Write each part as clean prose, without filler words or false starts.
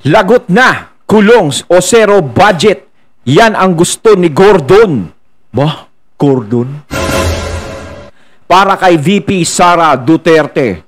Lagot na, kulong o zero budget. Yan ang gusto ni Gordon. Bah, Gordon? Para kay VP Sara Duterte.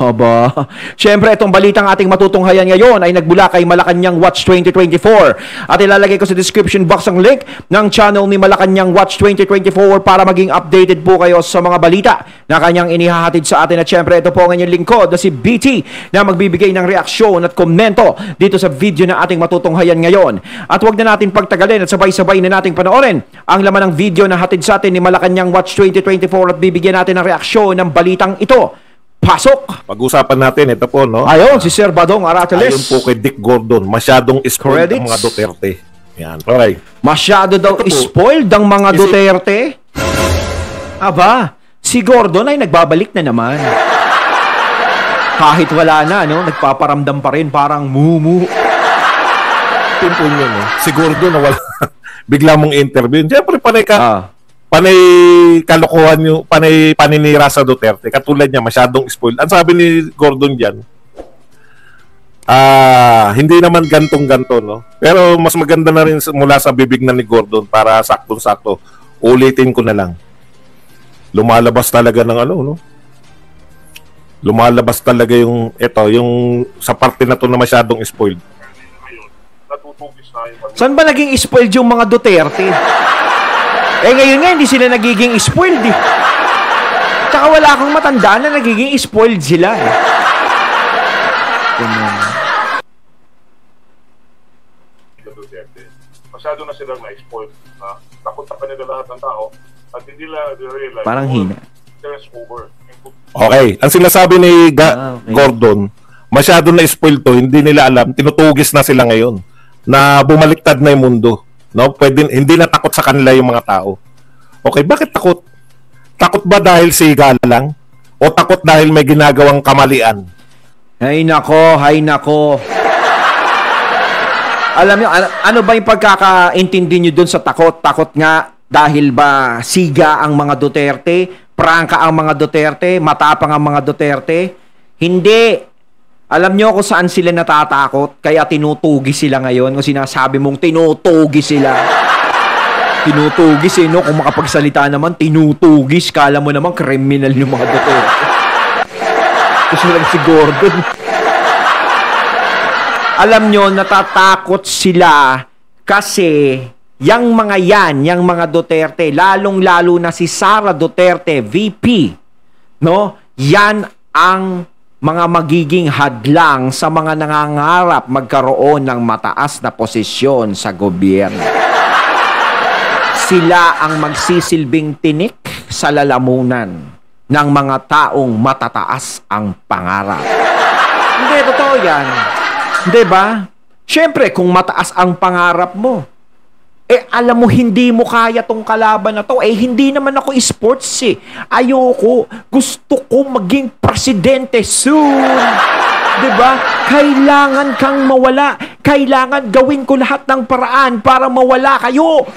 Aba, syempre itong balitang ating matutunghayan ngayon ay nagbula kay Malacanang Watch 2024 at ilalagay ko sa description box ang link ng channel ni Malacanang Watch 2024 para maging updated po kayo sa mga balita na kanyang inihahatid sa atin. At syempre ito po ang inyong lingkod na si BT na magbibigay ng reaksyon at komento dito sa video na ating matutunghayan ngayon. At huwag na natin pagtagalin at sabay-sabay na nating panoorin ang laman ng video na hatid sa atin ni Malacanang Watch 2024 at bibigyan natin ng reaksyon ng balitang ito. Pasok! Pag-usapan natin, ito po, no? Ayon, si Sir Badong Arateles. Ayon po kay Dick Gordon, masyadong spoiled ang mga Duterte. Yan, okay. Masyado daw spoiled ang mga Duterte? Aba, si Gordon ay nagbabalik na naman. Kahit wala na, no? Nagpaparamdam pa rin, parang mumu. Simple yun, no? Si Gordon na wala. Bigla mong interview. Siyempre, panay panay kalokohan yung panay paninira sa Duterte. Katulad niya, masyadong spoiled. Ang sabi ni Gordon diyan, hindi naman gantong-ganto, no? Pero mas maganda na rin mula sa bibig na ni Gordon para saktong-sakto. Ulitin ko na lang. Lumalabas talaga ng ano, no? Lumalabas talaga yung sa parte na to na masyadong spoiled. Saan ba naging spoiled yung mga Duterte? Ngayon nga, hindi sila nagiging spoiled eh. Tsaka wala akong matandaan na nagiging spoiled sila eh. Masyado na silang na-spoiled na takot na kanila lahat ng tao at hindi nila realize parang hina. Over. Okay, ang sinasabi ni Gordon, masyado na spoiled to, hindi nila alam, tinutugis na sila ngayon na bumaliktad na yung mundo. No, hindi na takot sa kanila yung mga tao. Okay, bakit takot? Takot ba dahil siga lang? O takot dahil may ginagawang kamalian? Hay nako, hay nako. Alam niyo, ano ba yung pagkakaintindi niyo dun sa takot? Takot nga dahil ba siga ang mga Duterte? Prangka ang mga Duterte? Matapang ang mga Duterte? Hindi. Alam nyo kung saan sila natatakot, kaya tinutugi sila ngayon. Kung sinasabi mong tinutugi sila. Tinutugis no? Kung makapagsalita naman, tinutugis. Kala mo naman, kriminal yung mga Duterte. Gusto lang si Gordon. Alam nyo, natatakot sila kasi yang mga yang mga Duterte, lalong-lalo na si Sara Duterte, VP, no? Yan ang mga magiging hadlang sa mga nangangarap magkaroon ng mataas na posisyon sa gobyerno. Sila ang magsisilbing tinik sa lalamunan ng mga taong matataas ang pangarap. Hindi, totoo yan. Hindi ba? Siyempre, kung mataas ang pangarap mo, alam mo, hindi mo kaya tong kalaban na to. Hindi naman ako sports eh. Ayoko. Gusto ko maging presidente soon. Diba? Kailangan kang mawala. Kailangan gawin ko lahat ng paraan para mawala kayo.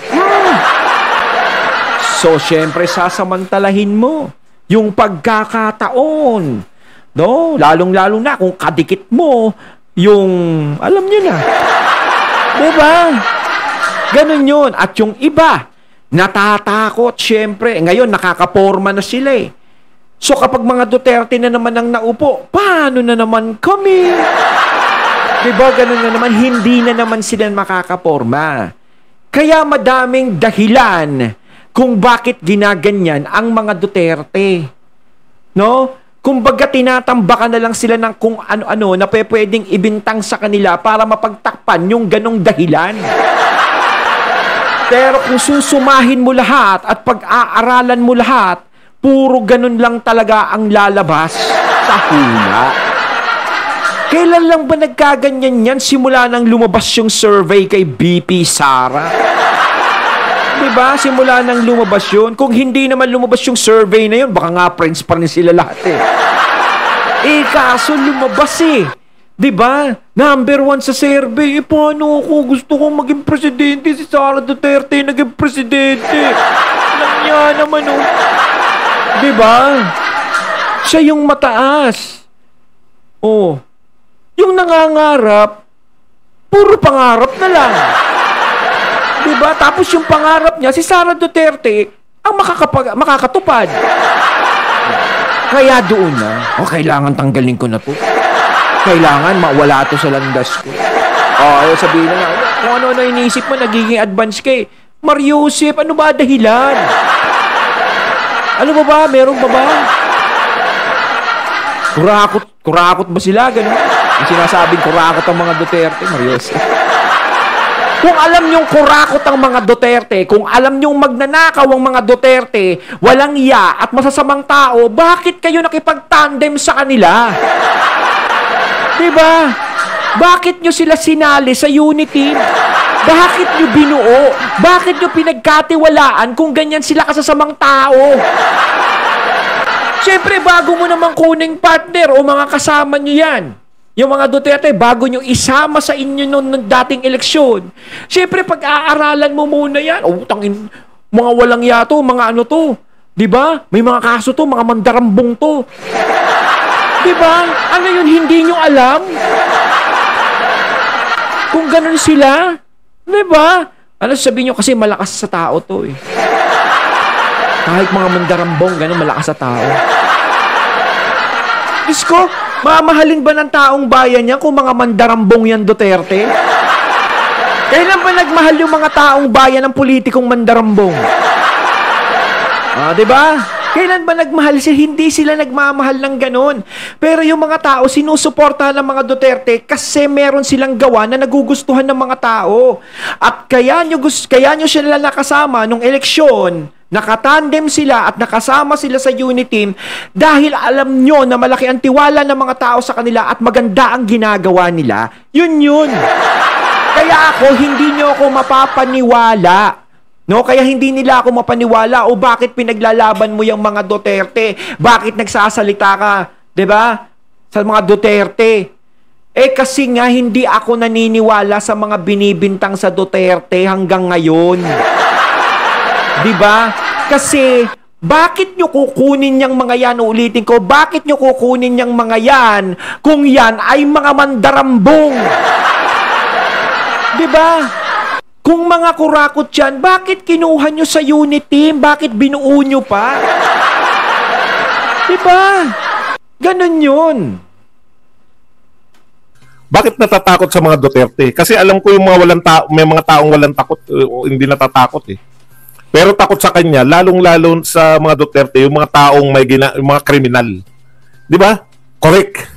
So, syempre, sasamantalahin mo yung pagkakataon. No? Lalong-lalo na kung kadikit mo yung, alam niyo na. Diba? Ganun yun. At yung iba, natatakot, syempre. Ngayon, nakakaporma na sila eh. So, kapag mga Duterte na naman ang naupo, paano na naman kami? Diba, ganun na naman, hindi na naman sila makakaporma. Kaya madaming dahilan kung bakit ginaganyan ang mga Duterte. No? Kumbaga, tinatambakan na lang sila ng kung ano-ano na pwedeng ibintang sa kanila para mapagtakpan yung ganong dahilan. Pero kung susumahin mo lahat at pag-aaralan mo lahat, puro ganun lang talaga ang lalabas sa hula. Kailan lang ba nagkaganyan yan? Simula nang lumabas yung survey kay BP Sara. Diba? Simula nang lumabas yun. Kung hindi naman lumabas yung survey na yun, baka nga friends pa rin sila lahat eh. Kaso lumabas eh. Diba? Number 1 sa survey. Paano ako? Gusto kong maging presidente. Si Sara Duterte naging presidente. Alam niya naman, oh. Diba? Siya yung mataas. Oh. Yung nangangarap, puro pangarap na lang. Diba? Tapos yung pangarap niya, si Sara Duterte, ang makakatupad. Kaya doon na, kailangan tanggalin ko na to. Kailangan mawala to sa landas ko. Ayaw sabihin na kung ano-ano iniisip mo, nagiging advance ka eh. Mariusip, ano ba dahilan? Ano ba? Meron ba? Kurakot ba sila? Ganun. Yung sinasabing kurakot ang mga Duterte, Mariusip. Kung alam nyong kurakot ang mga Duterte, kung alam nyong magnanakaw ang mga Duterte, walang iya at masasamang tao, bakit kayo nakipag-tandem sa kanila? Diba? Bakit nyo sila sinali sa unity? Bakit nyo binuo? Bakit nyo pinagkatiwalaan kung ganyan sila kasasamang tao? Siyempre, bago mo namang kuning partner o mga kasama nyo yan, yung mga Duterte, bago nyo isama sa inyo noong dating eleksyon, siyempre, pag-aaralan mo muna yan. Tangin, mga walang yato, mga ano to. Diba? May mga kaso to, mga mandarambong to. Diba? Ano yun, hindi nyo alam? Kung ganun sila, diba? Ano sabihin nyo, kasi malakas sa tao to eh. Kahit mga mandarambong, ganun, malakas sa tao. Diyos ko, mamahalin ba ng taong bayan yan kung mga mandarambong yan, Duterte? Kailan ba nagmahal yung mga taong bayan ng politikong mandarambong? Diba? Kailan ba nagmahal sila? Hindi sila nagmamahal ng ganun. Pero yung mga tao, sinusuportahan ng mga Duterte kasi meron silang gawa na nagugustuhan ng mga tao. At kaya nyo sila nakasama nung eleksyon, nakatandem sila at nakasama sila sa unity team dahil alam nyo na malaki ang tiwala ng mga tao sa kanila at maganda ang ginagawa nila. Yun. Kaya hindi nyo ako mapapaniwala. No, kaya hindi nila ako mapaniwala o bakit pinaglalaban mo yung mga Duterte? Bakit nagsasalita ka, 'di ba? Sa mga Duterte. Kasi nga hindi ako naniniwala sa mga binibintang sa Duterte hanggang ngayon. 'Di ba? Kasi bakit nyo kukunin yung mga yan? Ulitin ko, bakit nyo kukunin yung mga yan kung yan ay mga mandarambong? 'Di ba? Kung mga kurakot yan, bakit kinuha nyo sa unit team? Bakit binuo nyo pa? Diba? Ganon yun. Bakit natatakot sa mga Duterte? Kasi alam ko yung mga may mga taong walang takot o hindi natatakot eh. Pero takot sa kanya, lalong-lalo sa mga Duterte, yung mga taong yung mga kriminal. Di ba? Correct.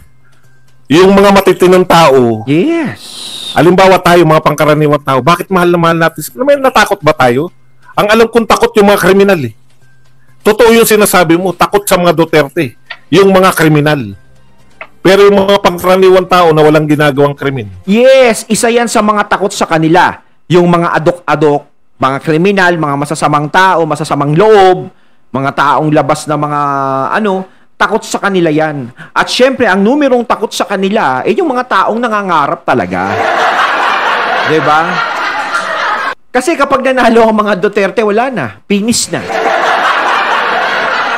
Yung mga matitinong tao. Yes. Halimbawa tayo, mga pangkaraniwang tao, bakit mahal na mahal natin? May natakot ba tayo? Ang alam kong takot yung mga kriminal eh. Totoo yung sinasabi mo, takot sa mga Duterte. Yung mga kriminal. Pero yung mga pangkaraniwang tao na walang ginagawang krimen. Yes, isa yan sa mga takot sa kanila. Yung mga adok-adok, mga kriminal, mga masasamang tao, masasamang loob, mga taong labas na mga takot sa kanila yan. At syempre, ang numerong takot sa kanila, yung mga taong nangangarap talaga. Diba? Kasi kapag nanalo ang mga Duterte, wala na. Finish na.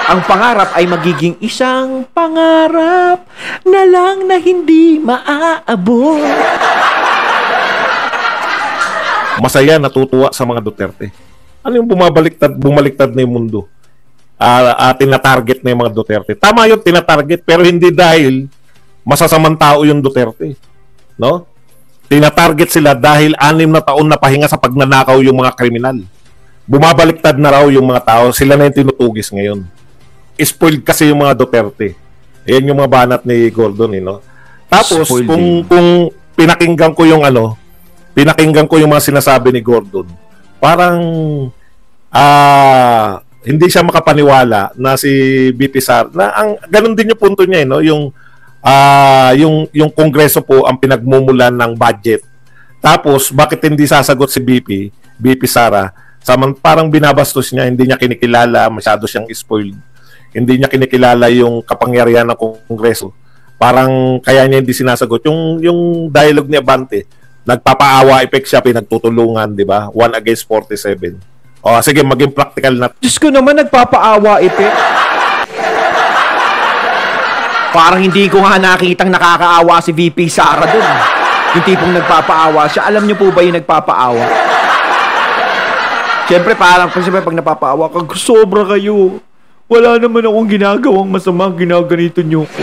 Ang pangarap ay magiging isang pangarap na lang na hindi maaabot. Masaya, natutuwa sa mga Duterte. Ano yung bumaliktad na yung mundo? Tinatarget na yung mga Duterte. Tama yun, tinatarget, pero hindi dahil masasamang tao yung Duterte. No? Tinatarget sila dahil 6 na taon na pahinga sa pagnanakaw yung mga kriminal. Bumabaliktad na raw yung mga tao, sila na yung tinutugis ngayon. Spoiled kasi yung mga Duterte. Ayan yung mga banat ni Gordon, no? Tapos, kung pinakinggan ko yung mga sinasabi ni Gordon, parang hindi siya makapaniwala na si BP Sara na ganun din yung punto niya, no? Yung Kongreso po ang pinagmumulan ng budget. Tapos bakit hindi sasagot si BP Sara? Parang binabastos niya, hindi niya kinikilala, masyado siyang spoiled. Hindi niya kinikilala yung kapangyarihan ng Kongreso. Parang kaya niya hindi sinasagot. Yung dialogue ni Abante, nagpapaawa effect siya, pinagtutulungan, di ba? 1 against 47. Sige, maging practical na. Diyos ko naman, nagpapaawa effect. Parang hindi ko nga nakitang nakakaawa si VP Sara dun. Yung tipong nagpapaawa siya. Alam niyo po ba yung nagpapaawa? Siyempre, parang pag napapaawa ka, sobra kayo. Wala naman akong ginagawang masama, ginaganito niyo ko.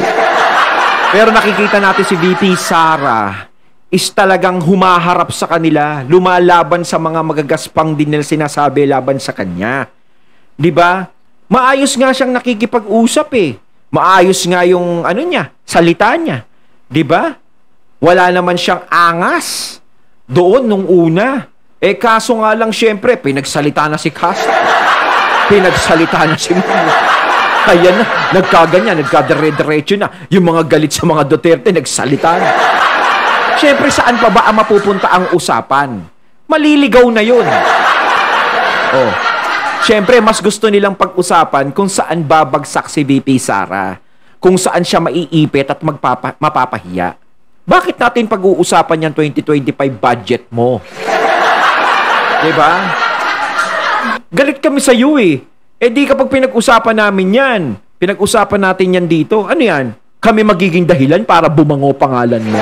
Pero nakikita natin si VP Sara is talagang humaharap sa kanila, lumalaban sa mga magagaspang din nila sinasabi laban sa kanya. 'Di ba? Maayos nga siyang nakikipag-usap eh. Maayos nga yung niya, salita niya. 'Di ba? Wala naman siyang angas doon nung una. Kaso nga lang syempre pinagsalita na si Castro. Pinagsalita na si Mamo. Ayan na, nagkaganyan, nagkadire-diretso na. Yung mga galit sa mga Duterte, nagsalita na. Siyempre, saan pa ba ang mapupunta ang usapan? Maliligaw na yun. Oh. Siyempre, mas gusto nilang pag-usapan kung saan babagsak si VP Sara. Kung saan siya maiipit at mapapahiya. Bakit natin pag-uusapan yung 2025 budget mo? Diba? Galit kami sa iyo eh. Di kapag pinag-usapan namin yan, pinag-usapan natin yan dito, ano yan? Kami magiging dahilan para bumango pangalan mo.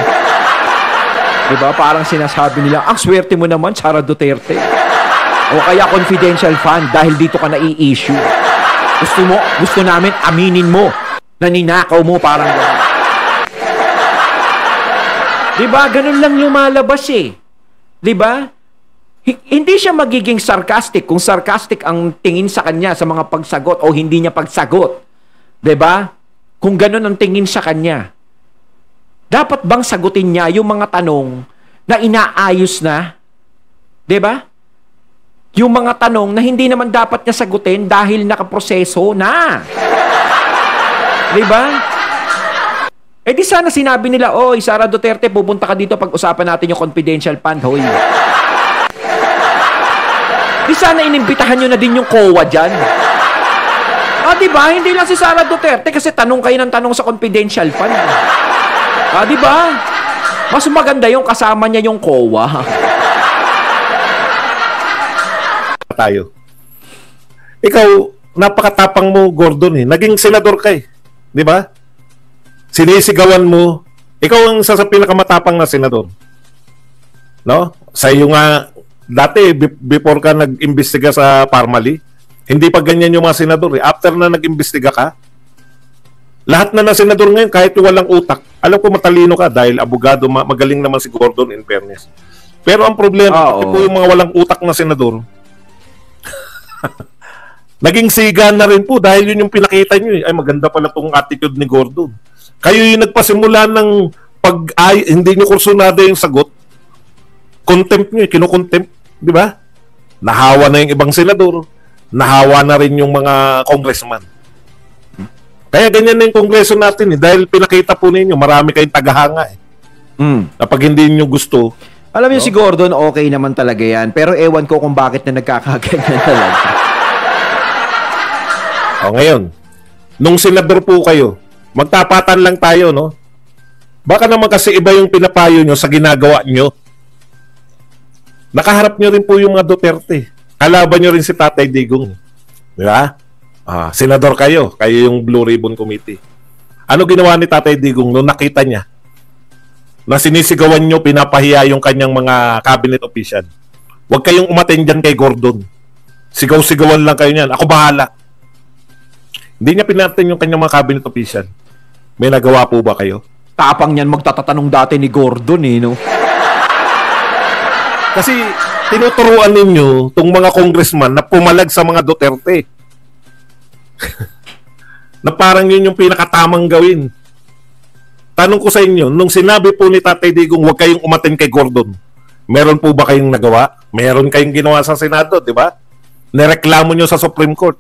Diba? Parang sinasabi nila, ang swerte mo naman, Sara Duterte. O kaya confidential fund dahil dito ka na-i-issue. Gusto namin aminin mo na ninakaw mo parang gano'n. Diba? Ganun lang lumalabas eh. Diba? Hindi siya magiging sarcastic kung sarcastic ang tingin sa kanya sa mga pagsagot o hindi niya pagsagot. 'Di ba? Kung gano'n ang tingin sa kanya. Dapat bang sagutin niya yung mga tanong na inaayos na? 'Di ba? Yung mga tanong na hindi naman dapat niya sagutin dahil nakaproseso na. 'Di ba? Di sana sinabi nila, "Oy, Sara Duterte, pupunta ka dito pag-usapan natin yung confidential fund, hoy." Di sana inimbitahan nyo na din yung COA dyan. Diba? Hindi lang si Sara Duterte kasi tanong kayo ng tanong sa confidential fund. Diba? Mas maganda yung kasama niya yung COA. Tayo. Ikaw, napakatapang mo, Gordon eh. Naging senador ka eh. Di ba? Sinisigawan mo. Ikaw ang sa pinakamatapang na senador. No? Sa iyo nga, dati, before ka nag-imbestiga sa Parmali, hindi pa ganyan yung mga senador. After na nag-imbestiga ka, lahat na ng senador ngayon, kahit walang utak, alam ko matalino ka dahil abogado, magaling naman si Gordon in fairness. Pero ang problema, pati po yung mga walang utak na senador, naging siga na rin po dahil yun yung pinakita nyo. Ay, maganda pala tong attitude ni Gordon. Kayo yung nagpasimula ng hindi nyo kursunado yung sagot, contempt nyo, kinukontempt, di ba? Nahawa na yung ibang senador, nahawa na rin yung mga congressman. Kaya ganyan na yung kongreso natin eh, dahil pinakita po ninyo, marami kayong tagahanga eh. Kapag hindi nyo gusto. Alam niyo si Gordon, okay naman talaga yan, pero ewan ko kung bakit na nagkakaganyan talaga. Ngayon, nung senador po kayo, magtapatan lang tayo, no? Baka naman kasi iba yung pinapayo nyo sa ginagawa nyo. Nakaharap nyo rin po yung mga Duterte. Kalaban nyo rin si Tatay Digong. Di ba? Senador kayo. Kayo yung Blue Ribbon Committee. Ano ginawa ni Tatay Digong nung nakita niya na sinisigawan nyo, pinapahiya yung kanyang mga cabinet official? Huwag kayong umaten dyan kay Gordon. Sigaw-sigawan lang kayo niyan. Ako bahala. Hindi niya pinaten yung kanyang mga cabinet official. May nagawa po ba kayo? Tapang niyan magtatatanong dati ni Gordon eh, no? Kasi tinuturuan ninyo itong mga congressman na pumalag sa mga Duterte. Na parang yun yung pinakatamang gawin. Tanong ko sa inyo, nung sinabi po ni Tatay Digong huwag kayong umaten kay Gordon, meron po ba kayong nagawa? Meron kayong ginawa sa Senado, di ba? Nireklamo nyo sa Supreme Court.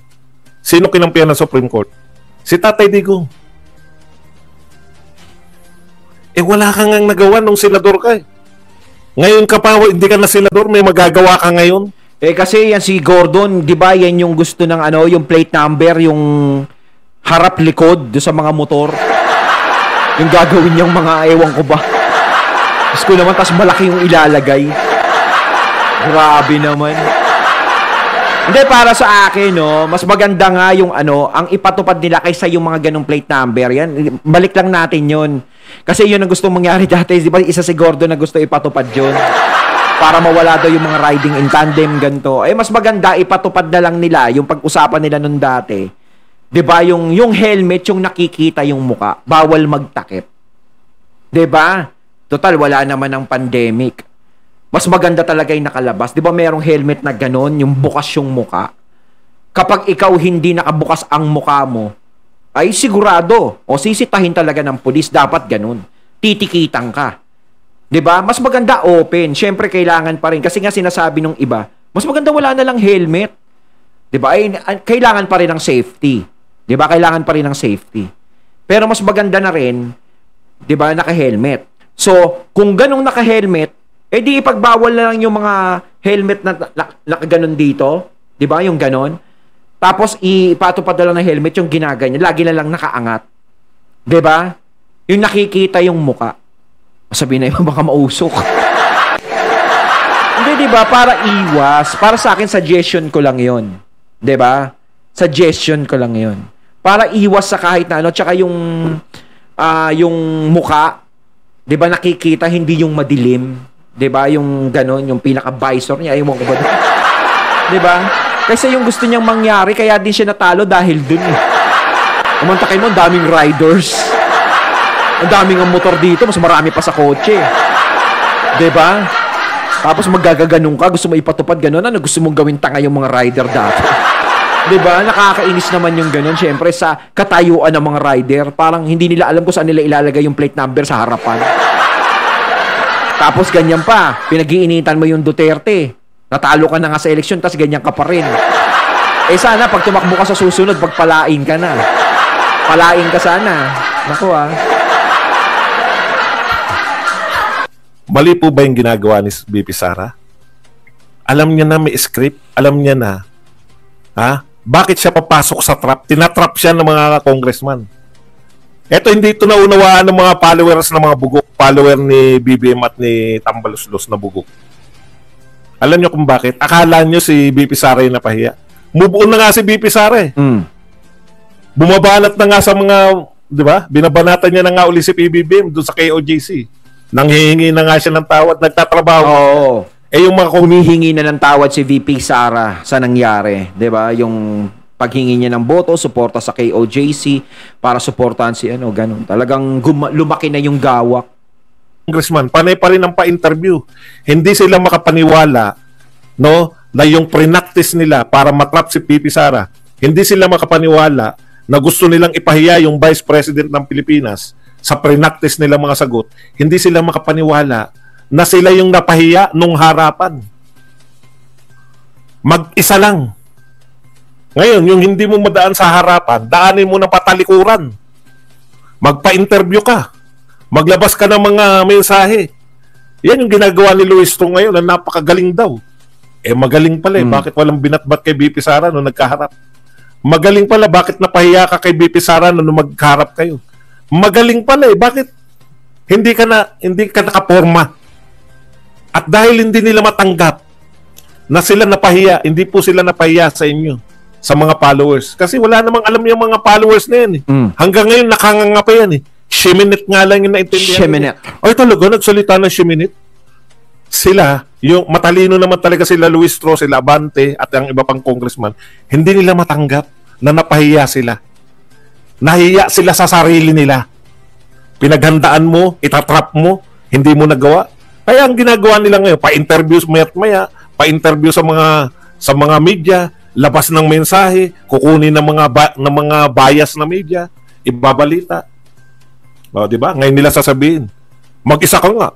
Sino kinampihan ng Supreme Court? Si Tatay Digong. Wala kang ngang nagawa nung senador ka eh. Ngayon ka pa, hindi ka na senador, may magagawa ka ngayon. Kasi yan si Gordon, di ba yan yung gusto ng yung plate number, yung harap likod do sa mga motor. Yung gagawin niyang mga ewan ko ba. Gusto ko naman, tas malaki yung ilalagay. Grabe naman. Hindi, para sa akin, no, mas maganda nga yung ang ipatupad nila kaysa yung mga ganong plate number. Yan, balik lang natin yun. Kasi yun ang gusto mangyari dati. Di ba, isa si Gordon na gusto ipatupad yun. Para mawala daw yung mga riding in tandem, ganito. Mas maganda, ipatupad na lang nila yung pag-usapan nila nun dati. Di ba, yung helmet, yung nakikita yung muka. Bawal magtakip. Di ba? Total, wala naman ng pandemic. Mas maganda talaga yung nakalabas. Di ba merong helmet na ganon, yung bukas yung muka? Kapag ikaw hindi nakabukas ang muka mo, ay sigurado, o sisitahin talaga ng pulis, dapat ganon. Titikitan ka. Di ba? Mas maganda open. Siyempre, kailangan pa rin. Kasi nga sinasabi nung iba, mas maganda wala na lang helmet. Di ba? Kailangan pa rin ng safety. Di ba? Kailangan pa rin ng safety. Pero mas maganda na rin, di ba, naka-helmet. So, kung ganong naka-helmet, di ipagbawal na lang yung mga helmet na nakaganon dito. Di ba? Yung ganon. Tapos, ipatupad na lang ng helmet yung ginaganyan. Lagi na lang nakaangat. Di ba? Yung nakikita yung muka. Sabihin na yung baka mausok. Hindi, di ba? Para iwas. Para sa akin, suggestion ko lang yon. Di ba? Suggestion ko lang yon. Para iwas sa kahit na ano. Tsaka yung muka, di ba nakikita, hindi yung madilim. 'Di ba? Yung ganon, yung pinaka-visor niya, ayaw mo ko ba? 'Di ba? Kasi yung gusto niyang mangyari, kaya din siya natalo dahil dun eh. Kumantakin mo, ang daming riders. Ang daming ang motor dito, mas marami pa sa kotse. 'Di ba? Tapos magagaganong ka, gusto mo ipatupad ganon, gusto mong gawin tanga yung mga rider dati. 'Di ba? Nakakainis naman yung ganon. Syempre sa katayuan ng mga rider, parang hindi nila alam kung saan nila ilalagay yung plate number sa harapan. Tapos ganyan pa, pinag-iinitan mo yung Duterte. Natalo ka na nga sa eleksyon, tapos ganyan ka pa rin. Sana, pag tumakbo ka sa susunod, pagpalain ka na. Palain ka sana. Naku Mali po ba yung ginagawa ni BP Sara? Alam niya na may script, alam niya na. Bakit siya papasok sa trap? Tinatrap siya ng mga congressman. Eto, hindi ito naunawaan ng mga followers ng mga bugok. Follower ni BBM at ni Tambaluslos na bugok. Alam nyo kung bakit? Akala nyo si BP Sara yung napahiya. Move on na nga si BP Sara eh. Bumabanat na nga sa mga, di ba? Binabanatan niya na nga uli si PBBM doon sa KOJC. Nanghihingi na nga siya ng tawad, nagtatrabaho. Oo. Yung mga humihingi na ng tawad si VP Sara sa nangyari. Di ba? Yung paghingi niya ng boto, suporta sa KOJC para suportahan si ganun. Talagang lumaki na yung gawak. Congressman, panay pa rin ang pa-interview. Hindi sila makapaniwala, no, na yung pre-practice nila para matrap si BP Sara. Hindi sila makapaniwala na gusto nilang ipahiya yung Vice President ng Pilipinas sa pre-practice nila mga sagot. Hindi sila makapaniwala na sila yung napahiya nung harapan. Mag-isa lang. Ngayon, yung hindi mo madaan sa harapan, daanin mo ng patalikuran. Magpa-interview ka. Maglabas ka ng mga mensahe. Yan yung ginagawa ni Luis Tong ngayon na napakagaling daw. Magaling pala eh. Bakit walang binatbat kay BP Sara nung nagkaharap? Magaling pala. Bakit napahiya ka kay BP Sara nung magkaharap kayo? Magaling pala eh. Bakit hindi ka nakaporma? At dahil hindi nila matanggap na sila napahiya, hindi po sila napahiya sa inyo, sa mga followers. Kasi wala namang alam yung mga followers na yan eh. Hanggang ngayon nakanganga pa yan eh. Sheminit nga lang yung naintindihan. Sheminit. Ay talaga, nagsalita ng Sheminit. Sila, yung matalino naman talaga sila Luis Tro, sila Abante, at ang iba pang congressman, hindi nila matanggap na napahiya sila. Nahiya sila sa sarili nila. Pinaghandaan mo, itatrap mo, hindi mo nagawa. Kaya ang ginagawa nila ngayon, pa-interview maya't maya, pa-interview sa mga media, labas ng mensahe, kukunin ng mga bias na media, ibabalita. O, di ba? Ngayon nila sasabihin, mag-isa ka nga.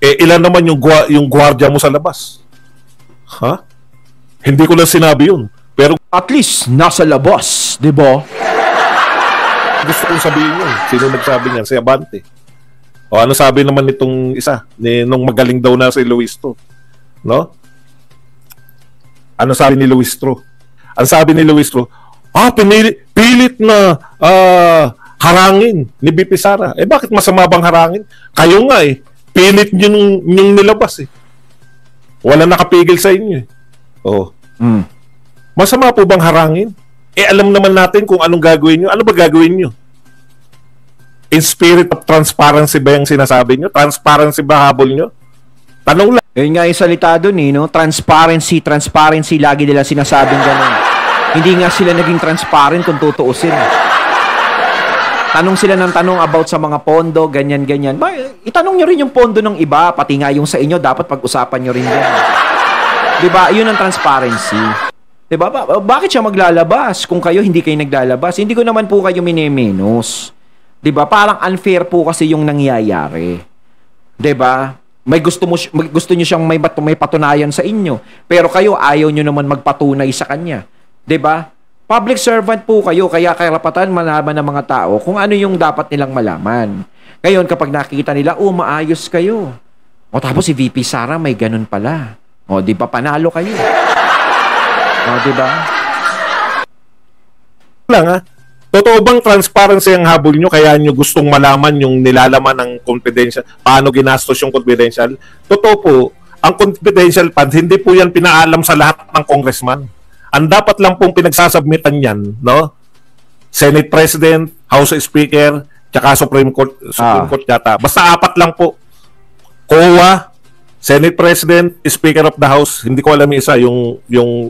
Ilan naman yung gwardiya mo sa labas? Hindi ko lang sinabi yun. Pero at least nasa labas, di ba? Gusto kong sabihin yun. Sino nagsabi niyan? Si Abante. O ano sabi naman nitong isa? Nung magaling daw na si Luis Tro. No? Ano sabi ni Luis Tro? Ang sabi ni Luis Tro, pilit na harangin ni BP Sara. Bakit masama bang harangin? Kayo nga eh. Pilit niyong nilabas eh. Wala nakapigil sa inyo eh. Oh. Masama po bang harangin? Alam naman natin kung anong gagawin nyo. Ano ba gagawin nyo? In spirit of transparency ba yung sinasabi nyo? Transparency ba habol nyo? Tanong lang. Yun nga yung salita dun no? Transparency, lagi nila sinasabing ganun. Hindi nga sila naging transparent kung tutuusin. Tanong sila ng tanong about sa mga pondo, ganyan-ganyan. Itanong nyo rin yung pondo ng iba, pati nga yung sa inyo, dapat pag-usapan nyo rin yan. Diba? Yun ang transparency. Diba? Bakit siya maglalabas kung kayo hindi kayo naglalabas? Hindi ko naman po kayo minemenos. Diba? Parang unfair po kasi yung nangyayari. Diba? Gusto niyo siyang may patunayan sa inyo. Pero kayo, ayaw nyo naman magpatunay sa kanya. Diba? Public servant po kayo, kaya karapatan malaman ng mga tao kung ano yung dapat nilang malaman. Ngayon, kapag nakikita nila, maayos kayo. O tapos si VP Sara may ganun pala. O, di ba panalo kayo? O, di ba? Lang totoo bang transparency ang habol nyo kaya nyo gustong malaman yung nilalaman ng confidential, paano ginastos yung confidential? Totoo po, ang confidential fund, hindi po yan pinaalam sa lahat ng congressman. Ang dapat lang pong pinagsasubmitan yan, no? Senate President, House Speaker, tsaka Supreme Court yata. Basta 4 lang po. COA, Senate President, Speaker of the House, hindi ko alam yung isa, yung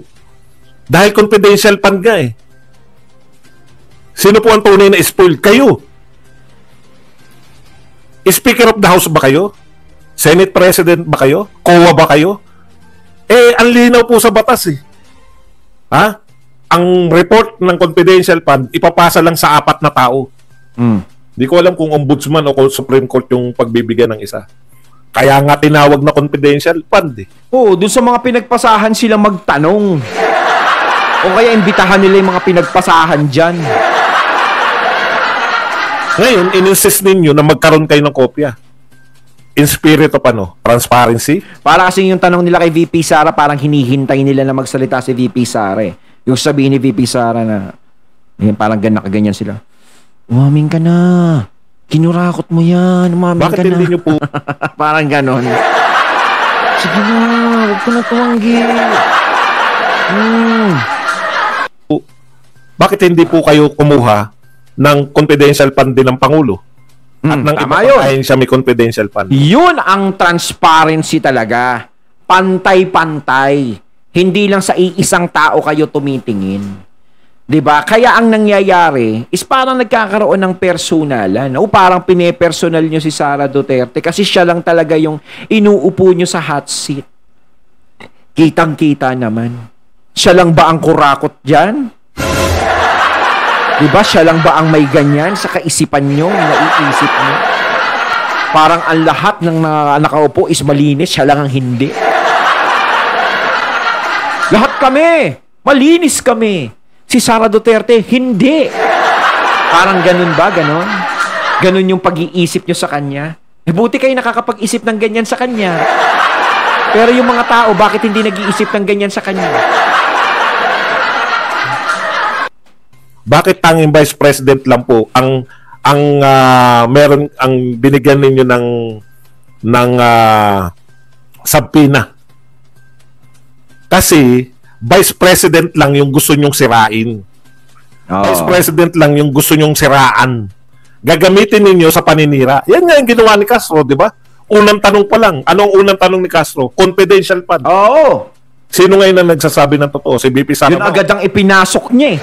dahil confidential fund nga eh. Sino po ang tunay na spoiled? Kayo. Speaker of the House ba kayo? Senate President ba kayo? COA ba kayo? Ang linaw po sa batas eh. Ang report ng confidential fund, ipapasa lang sa 4 na tao. Hindi ko alam kung ombudsman o Supreme Court yung pagbibigyan ng isa. Kaya nga tinawag na confidential fund eh. Oo, dun sa mga pinagpasahan sila magtanong. O kaya imbitahan nila yung mga pinagpasahan dyan. Ngayon, in-insist ninyo na magkaroon kayo ng kopya. In spirit of transparency? Para kasi yung tanong nila kay VP Sara, parang hinihintay nila na magsalita si VP Sara eh. Yung sabihin ni VP Sara na, parang nakaganyan sila. Umamin ka na. Kinurakot mo yan. Umamin bakit ka na. Bakit hindi nyo po? Parang ganon. Sige na, huwag ka na tumanggi. Bakit hindi po kayo kumuha ng confidential fund din ng Pangulo? At nang ipapakain siya may confidential fund. Yun ang transparency talaga. Pantay-pantay. Hindi lang sa iisang tao kayo tumitingin. 'Di ba? Kaya ang nangyayari is parang nagkakaroon ng personalan. O parang pinepersonal nyo si Sara Duterte kasi siya lang talaga yung inuupo nyo sa hot seat. Kitang-kita naman. Siya lang ba ang kurakot dyan? Diba? Siya lang ba ang may ganyan sa kaisipan nyo, naiisip nyo? Parang ang lahat ng nakaupo is malinis, siya lang ang hindi. Lahat kami, malinis kami. Si Sara Duterte, hindi. Parang ganun ba? Ganun? Ganun yung pag-iisip nyo sa kanya? Buti kayo nakakapag-isip ng ganyan sa kanya. Pero yung mga tao, bakit hindi nag-iisip ng ganyan sa kanya? Bakit tanging Vice President lang po ang meron ang binigyan ninyo ng subpoena? Kasi Vice President lang yung gusto nyong sirain. Vice President lang yung gusto nyong siraan. Gagamitin ninyo sa paninira. Yan nga yung ginawa ni Castro, di ba? Unang tanong pa lang. Anong unang tanong ni Castro? Confidential fund. Oo. Sino ngayon ang nagsasabi ng totoo? Si VP Sara. Yun agad ang ipinasok niya eh.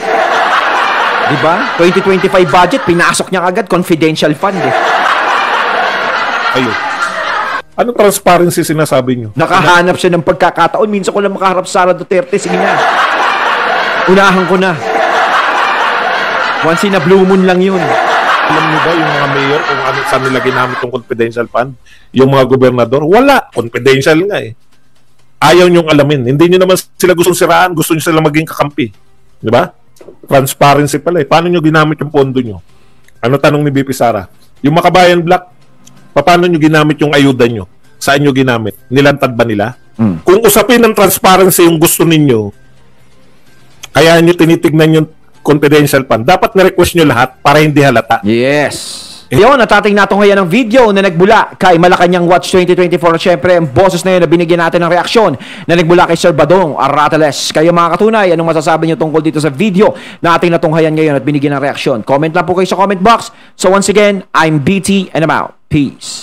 Diba? 2025 budget, pinasok niya agad, confidential fund eh. Ayun. Anong transparency sinasabi niyo? Nakahanap siya ng pagkakataon. Minsan ko lang makaharap Sara Duterte. Sige na. Unahan ko na. Once in a blue moon lang yun. Alam niyo ba yung mga mayor kung ano saan nila ginamit yung confidential fund? Yung mga gobernador? Wala. Confidential nga eh. Ayaw niyong alamin. Hindi niyo naman sila gustong siraan. Gusto niyo sila maging kakampi. Di ba? Transparency pala eh. Paano nyo ginamit yung pondo nyo? Ano tanong ni BP Sara? Yung Makabayan Black, paano nyo ginamit yung ayuda nyo? Saan nyo ginamit? Nilantad ba nila? Kung usapin ng transparency yung gusto ninyo, kaya nyo tinitignan yung confidential fund, dapat na-request nyo lahat para hindi halata. Yes. Yun, at ating natunghayan ng video na nagbula kay Malacanang Watch 2024. Siyempre, ang boses na yun na binigyan natin ng reaksyon na nagbula kay Sir Badong Arrateles. Kayo mga katunay, anong masasabi nyo tungkol dito sa video na ating natunghayan ngayon at binigyan ng reaksyon? Comment lang po kayo sa comment box. So once again, I'm BT and I'm out. Peace.